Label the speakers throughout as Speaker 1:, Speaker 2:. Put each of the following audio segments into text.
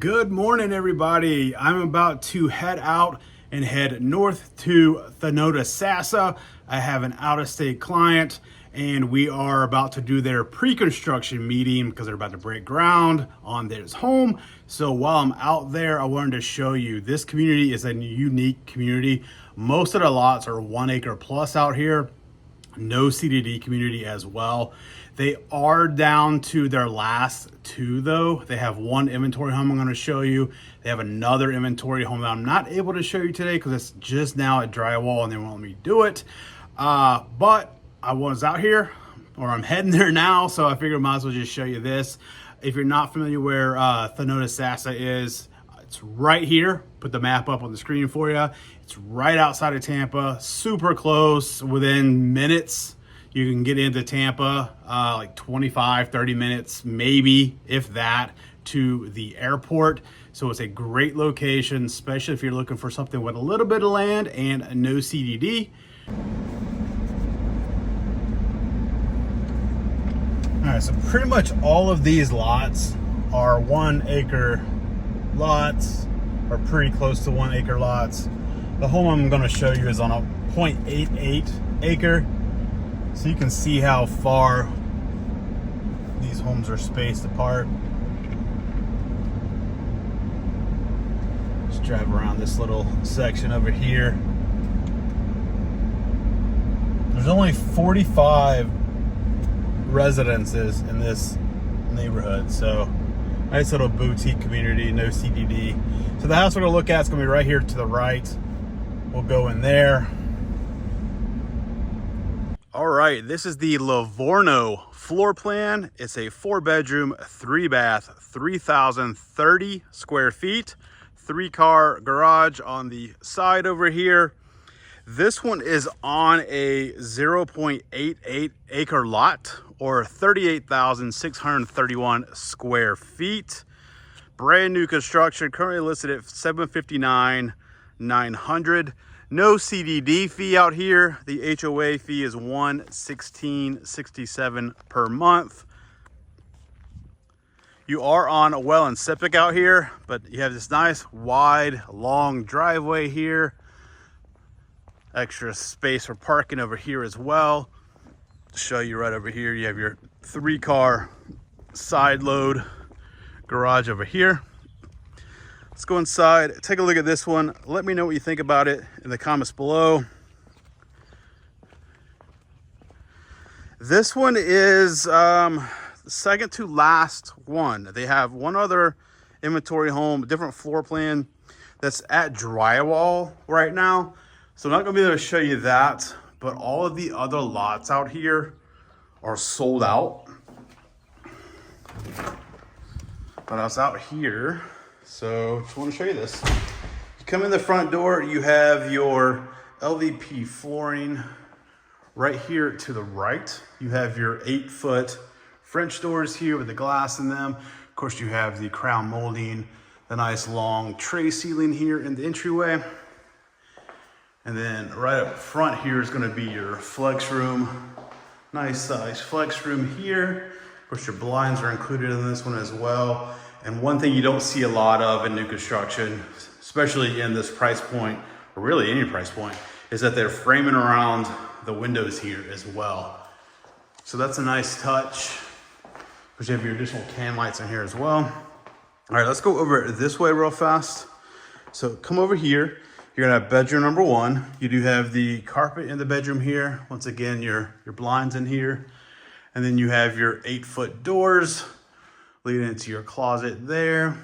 Speaker 1: Good morning, everybody. I'm about to head out and head north to Thonotosassa. I have an out-of-state client, and we are about to do their pre-construction meeting because they're about to break ground on this home. So while I'm out there, I wanted to show you this community is a unique community. Most of the lots are 1 acre plus out here. No CDD community as well. They are down to their last two though. They have one inventory home I'm going to show you. They have another inventory home that I'm not able to show you today because it's just now at drywall and they won't let me do it. But I was out here, or I'm heading there now, so I figured I might as well just show you this. If you're not familiar where Thonotosassa is, it's right here. Put the map up on the screen for you. It's right outside of Tampa, super close. Within minutes, you can get into Tampa, like 25, 30 minutes, maybe, if that, to the airport. So it's a great location, especially if you're looking for something with a little bit of land and no CDD. All right, so pretty much all of these lots are 1 acre lots, or pretty close to 1 acre lots. The home I'm going to show you is on a 0.88 acre, so you can see how far these homes are spaced apart. Just drive around this little section over here. There's only 45 residences in this neighborhood, so nice little boutique community, no CDD. So the house we're gonna look at is gonna be right here to the right. We'll go in there. All right, this is the Livorno floor plan. It's a 4-bedroom, 3-bath, 3,030 square feet, 3-car garage on the side over here. This one is on a 0.88 acre lot, or 38,631 square feet. Brand new construction, currently listed at $759,900. No CDD fee out here. The HOA fee is $116.67 per month. You are on a well and septic out here, but you have this nice wide long driveway here. Extra space for parking over here as well. Show you right over here, you have your 3-car side load garage over here. Let's go inside, take a look at this one. Let me know what you think about it in the comments below. This one is the second to last one. They have one other inventory home, different floor plan, that's at drywall right now. So I'm not gonna be able to show you that, but all of the other lots out here are sold out. But I was out here, so just want to show you this. You come in the front door, you have your LVP flooring right here to the right. You have your 8-foot French doors here with the glass in them. Of course, you have the crown molding, the nice long tray ceiling here in the entryway. And then right up front here is going to be your flex room. Nice size flex room here. Of course, your blinds are included in this one as well. And one thing you don't see a lot of in new construction, especially in this price point, or really any price point, is that they're framing around the windows here as well. So that's a nice touch. Of course, you have your additional can lights in here as well. All right, let's go over it this way real fast. So come over here. You're gonna have bedroom number 1. You do have the carpet in the bedroom here. Once again, your blinds in here. And then you have your 8-foot doors leading into your closet there.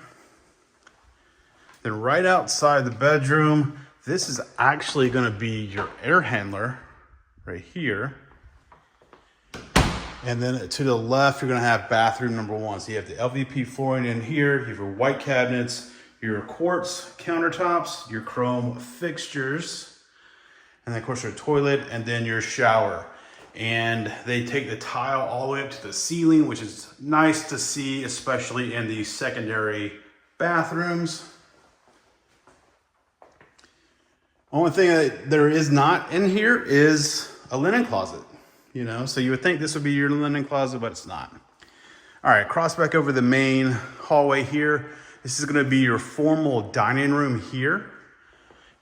Speaker 1: Then right outside the bedroom, this is actually gonna be your air handler right here. And then to the left, you're gonna have bathroom number 1. So you have the LVP flooring in here, you have your white cabinets, your quartz countertops, your chrome fixtures, and then of course your toilet, and then your shower. And they take the tile all the way up to the ceiling, which is nice to see, especially in the secondary bathrooms. Only thing that there is not in here is a linen closet, you know, so you would think this would be your linen closet, but it's not. All right, cross back over the main hallway here. This is gonna be your formal dining room here.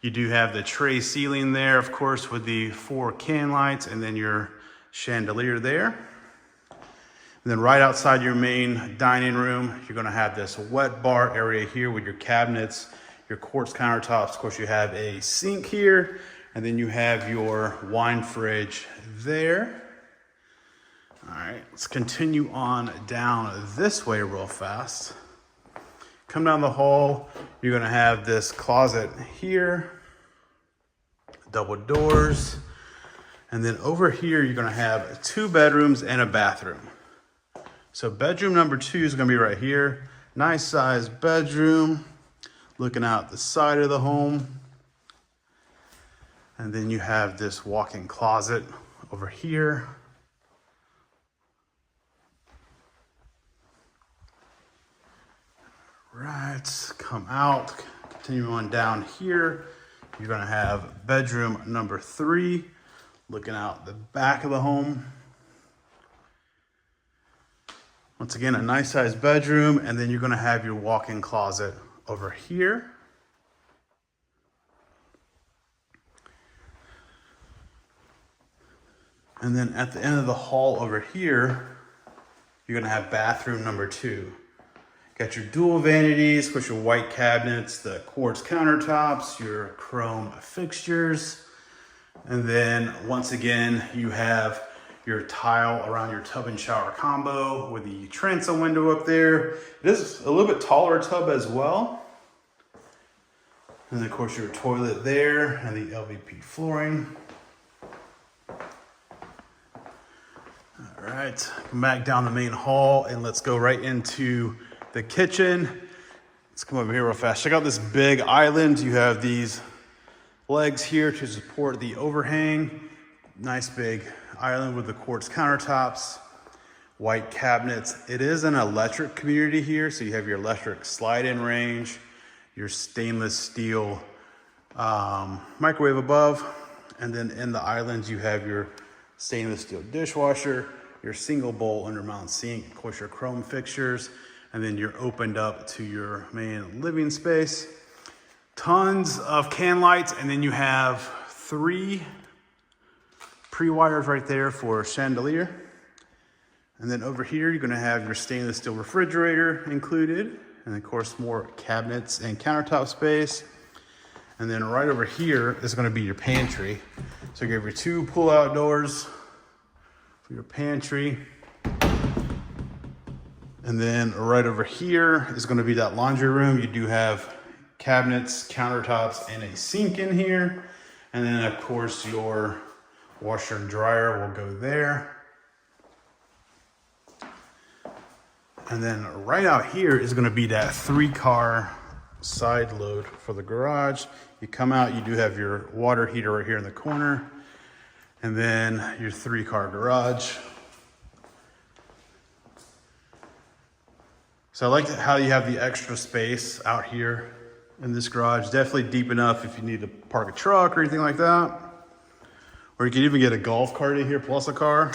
Speaker 1: You do have the tray ceiling there, of course, with the 4 can lights and then your chandelier there. And then right outside your main dining room, you're gonna have this wet bar area here with your cabinets, your quartz countertops. Of course, you have a sink here, and then you have your wine fridge there. All right, let's continue on down this way real fast. Come down the hall, you're gonna have this closet here, double doors, and then over here, you're gonna have 2 bedrooms and a bathroom. So bedroom number 2 is gonna be right here. Nice sized bedroom, looking out the side of the home. And then you have this walk-in closet over here. Right, come out, continue on down here. You're gonna have bedroom number 3, looking out the back of the home. Once again, a nice sized bedroom, and then you're gonna have your walk-in closet over here. And then at the end of the hall over here, you're gonna have bathroom number 2. Got your dual vanities, of course your white cabinets, the quartz countertops, your chrome fixtures. And then once again, you have your tile around your tub and shower combo with the transom window up there. It is a little bit taller tub as well. And then of course your toilet there and the LVP flooring. All right, come back down the main hall and let's go right into the kitchen. Let's come over here real fast. Check out this big island. You have these legs here to support the overhang. Nice big island with the quartz countertops, white cabinets. It is an electric community here, so you have your electric slide-in range, your stainless steel microwave above, and then in the islands you have your stainless steel dishwasher, your single bowl undermount sink, of course your chrome fixtures, and then you're opened up to your main living space. Tons of can lights, and then you have 3 pre-wires right there for chandelier. And then over here, you're gonna have your stainless steel refrigerator included, and of course more cabinets and countertop space. And then right over here is gonna be your pantry. So you have your 2 pull-out doors for your pantry. And then right over here is gonna be that laundry room. You do have cabinets, countertops, and a sink in here. And then of course your washer and dryer will go there. And then right out here is gonna be that 3-car side load for the garage. You come out, you do have your water heater right here in the corner. And then your 3-car garage. So I like how you have the extra space out here in this garage. Definitely deep enough if you need to park a truck or anything like that. Or you can even get a golf cart in here plus a car.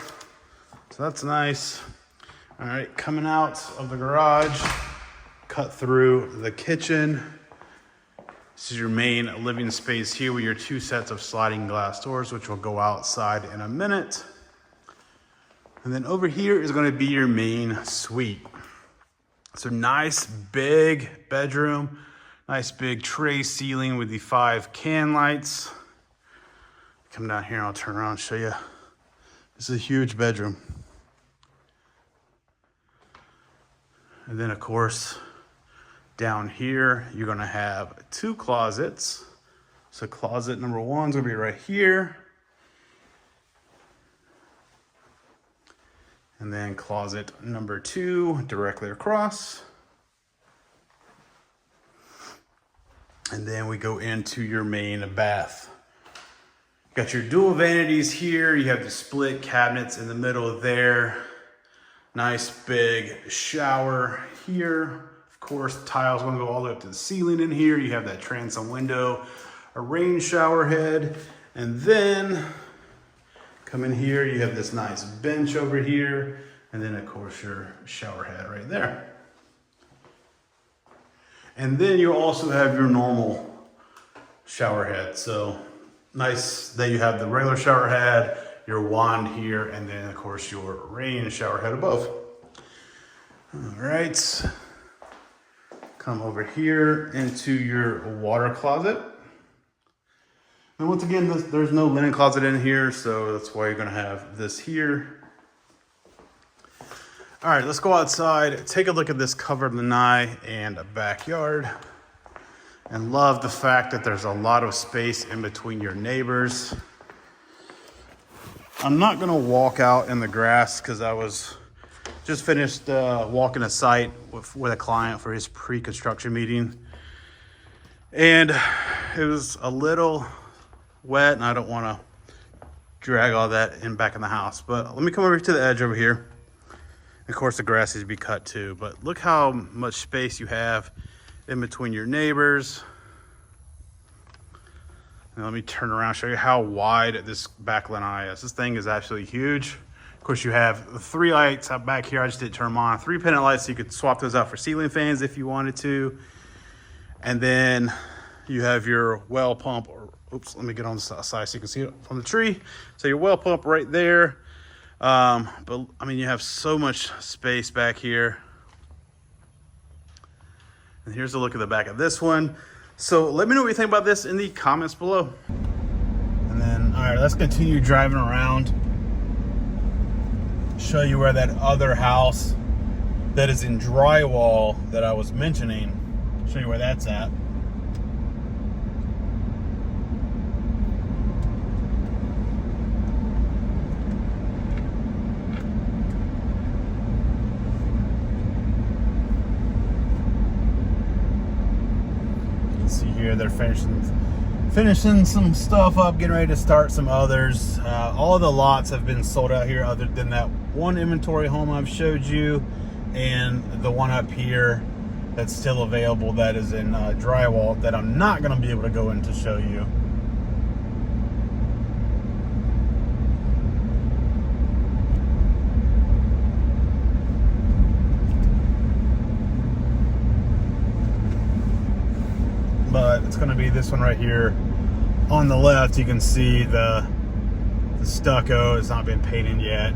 Speaker 1: So that's nice. All right, coming out of the garage, cut through the kitchen. This is your main living space here with your 2 sets of sliding glass doors, which will go outside in a minute. And then over here is gonna be your main suite. So nice big bedroom, nice big tray ceiling with the 5 can lights. Come down here and I'll turn around and show you. This is a huge bedroom. And then of course, down here, you're gonna have 2 closets. So closet number 1 is gonna be right here. And then closet number 2 directly across. And then we go into your main bath. Got your dual vanities here. You have the split cabinets in the middle there. Nice big shower here. Of course, tiles gonna go all the way up to the ceiling in here. You have that transom window, a rain shower head, and then come in here, you have this nice bench over here, and then of course your shower head right there. And then you also have your normal shower head. So nice that you have the regular shower head, your wand here, and then of course your rain shower head above. All right, come over here into your water closet. And once again, there's no linen closet in here, so that's why you're gonna have this here. All right, let's go outside, take a look at this covered lanai and backyard. And love the fact that there's a lot of space in between your neighbors. I'm not gonna walk out in the grass because I was just finished walking a site with a client for his pre-construction meeting. And it was a little wet and I don't wanna drag all that back in the house. But let me come over to the edge over here. Of course the grass needs to be cut too, but look how much space you have in between your neighbors. And let me turn around, show you how wide this back lanai is. This thing is absolutely huge. Of course, you have 3 lights out back here. I just didn't turn them on. 3 pendant lights, so you could swap those out for ceiling fans if you wanted to. And then you have your well pump, or oops, let me get on the side so you can see it from the tree. So your well pump right there. But I mean, you have so much space back here. And here's a look at the back of this one. So let me know what you think about this in the comments below. And then, all right, let's continue driving around. Show you where that other house that is in drywall that I was mentioning, show you where that's at. See here, they're finishing some stuff up, getting ready to start some others. All of the lots have been sold out here other than that one inventory home I've showed you and the one up here that's still available that is in drywall that I'm not going to be able to go in to show you. But it's going to be this one right here on the left. You can see the stucco has not been painted yet.